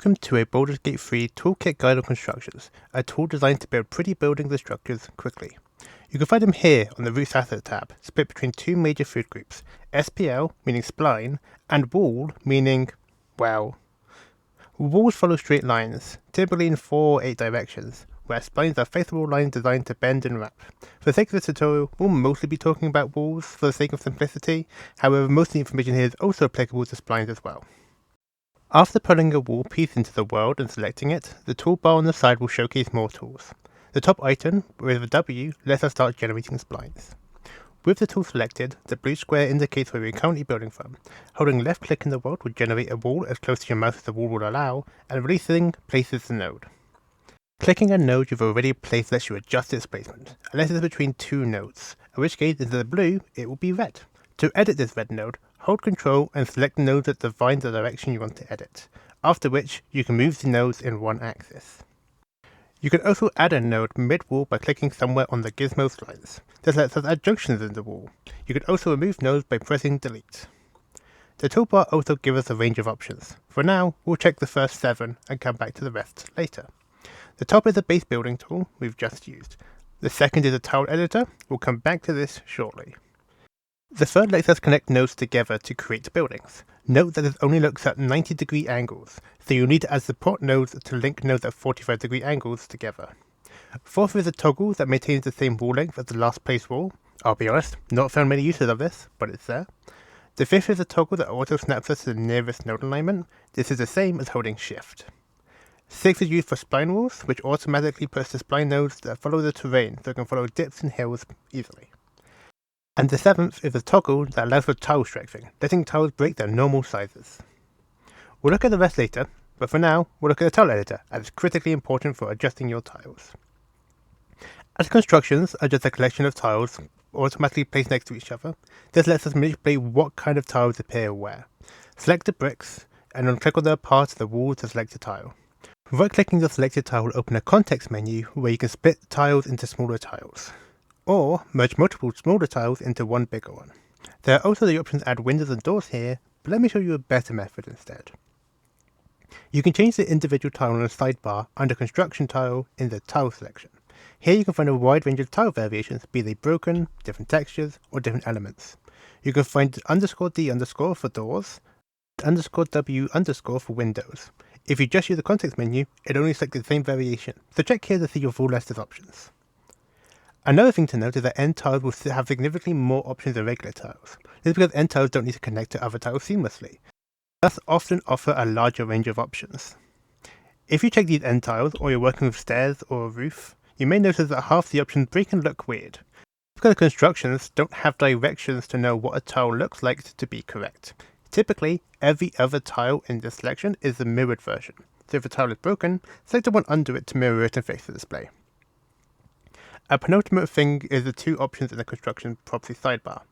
Welcome to a BG3 Toolkit guide on constructions, a tool designed to build pretty buildings and structures quickly. You can find them here on the Roots Asset tab, split between two major food groups, SPL, meaning spline, and wall, meaning, well, walls follow straight lines, typically in 4 or 8 directions, whereas splines are faithful lines designed to bend and wrap. For the sake of this tutorial, we'll mostly be talking about walls for the sake of simplicity, however most of the information here is also applicable to splines as well. After pulling a wall piece into the world and selecting it, the toolbar on the side will showcase more tools. The top item, with a W, lets us start generating splines. With the tool selected, the blue square indicates where we are currently building from. Holding left click in the world will generate a wall as close to your mouse as the wall will allow, and releasing places the node. Clicking a node you've already placed lets you adjust its placement, unless it's between two nodes, in which case instead of blue, it will be red. To edit this red node, hold Ctrl and select the node that defines the direction you want to edit, after which you can move the nodes in one axis. You can also add a node mid-wall by clicking somewhere on the gizmo slice. This lets us add junctions in the wall. You can also remove nodes by pressing delete. The toolbar also gives us a range of options. For now, we'll check the first 7 and come back to the rest later. The top is the base building tool we've just used. The second is a tile editor. We'll come back to this shortly. The third lets us connect nodes together to create buildings. Note that this only looks at 90-degree angles, so you'll need to add support nodes to link nodes at 45-degree angles together. Fourth is a toggle that maintains the same wall length as the last place wall. I'll be honest, not found many uses of this, but it's there. The fifth is a toggle that auto snaps us to the nearest node alignment. This is the same as holding shift. Sixth is used for spline walls, which automatically puts the spline nodes that follow the terrain so it can follow dips and hills easily. And the seventh is a toggle that allows for tile stretching, letting tiles break their normal sizes. We'll look at the rest later, but for now, we'll look at the tile editor, as it's critically important for adjusting your tiles. As constructions are just a collection of tiles automatically placed next to each other, this lets us manipulate what kind of tiles appear where. Select the bricks, and then click on the part of the wall to select a tile. Right-clicking the selected tile will open a context menu where you can split tiles into smaller tiles, or merge multiple smaller tiles into one bigger one. There are also the options to add windows and doors here, but let me show you a better method instead. You can change the individual tile on the sidebar under construction tile in the tile selection. Here you can find a wide range of tile variations, be they broken, different textures, or different elements. You can find _D_ for doors, _W_ for windows. If you just use the context menu, it only selects the same variation, so check here to see your full list of options. Another thing to note is that end tiles will have significantly more options than regular tiles. This is because end tiles don't need to connect to other tiles seamlessly, thus often offer a larger range of options. If you check these end tiles, or you're working with stairs or a roof, you may notice that half the options break and look weird, because constructions don't have directions to know what a tile looks like to be correct. Typically, every other tile in this selection is the mirrored version, so if a tile is broken, select the one under it to mirror it and face the display. A penultimate thing is the two options in the construction property sidebar.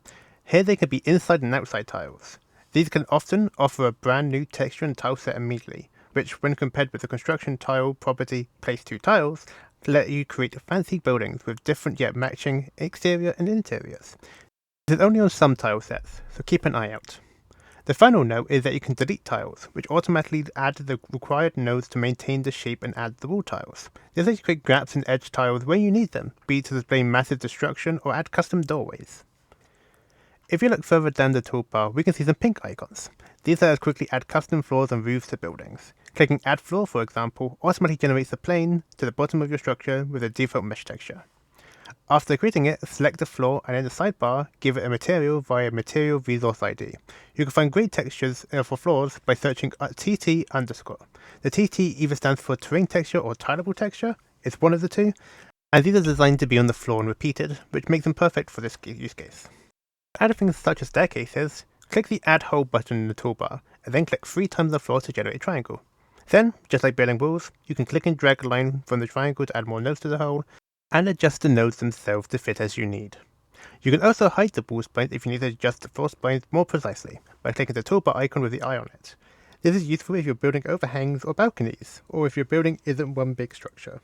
Here they can be inside and outside tiles. These can often offer a brand new texture and tile set immediately, which when compared with the construction tile property place two tiles, let you create fancy buildings with different yet matching exterior and interiors. This is only on some tile sets, so keep an eye out. The final note is that you can delete tiles, which automatically add the required nodes to maintain the shape and add the wall tiles. This lets you create gaps in edge tiles where you need them, be it to display massive destruction or add custom doorways. If you look further down the toolbar, we can see some pink icons. These let us quickly add custom floors and roofs to buildings. Clicking Add Floor, for example, automatically generates a plane to the bottom of your structure with a default mesh texture. After creating it, select the floor and in the sidebar, give it a material via Material Resource ID. You can find great textures for floors by searching TT_. The TT either stands for terrain texture or tileable texture, it's one of the two, and these are designed to be on the floor and repeated, which makes them perfect for this use case. To add things such as staircases, click the Add Hole button in the toolbar, and then click 3 times the floor to generate a triangle. Then, just like building walls, you can click and drag a line from the triangle to add more nodes to the hole, and adjust the nodes themselves to fit as you need. You can also hide the wall splines if you need to adjust the floor splines more precisely, by clicking the toolbar icon with the eye on it. This is useful if you're building overhangs or balconies, or if your building isn't one big structure.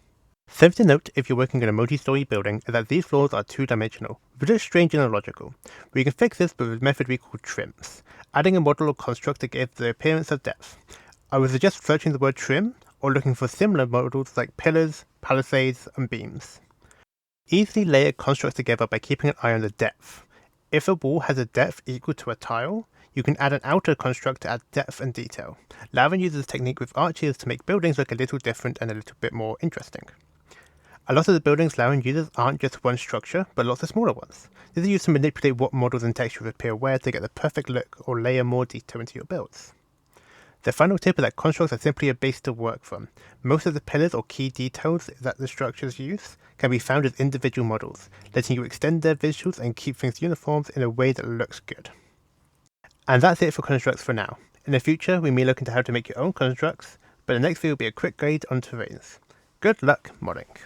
Something to note if you're working in a multi-story building is that these floors are two-dimensional, which is strange and illogical. We can fix this with a method we call trims, adding a model or construct to give the appearance of depth. I would suggest searching the word trim or looking for similar models like pillars, palisades, and beams. Easily layer constructs together by keeping an eye on the depth. If a wall has a depth equal to a tile, you can add an outer construct to add depth and detail. Lavin uses this technique with arches to make buildings look a little different and a little bit more interesting. A lot of the buildings Lavin uses aren't just one structure, but lots of smaller ones. This is used to manipulate what models and textures appear where to get the perfect look or layer more detail into your builds. The final tip is that constructs are simply a base to work from. Most of the pillars or key details that the structures use can be found as individual models, letting you extend their visuals and keep things uniform in a way that looks good. And that's it for constructs for now. In the future, we may look into how to make your own constructs, but the next video will be a quick guide on terrains. Good luck modding!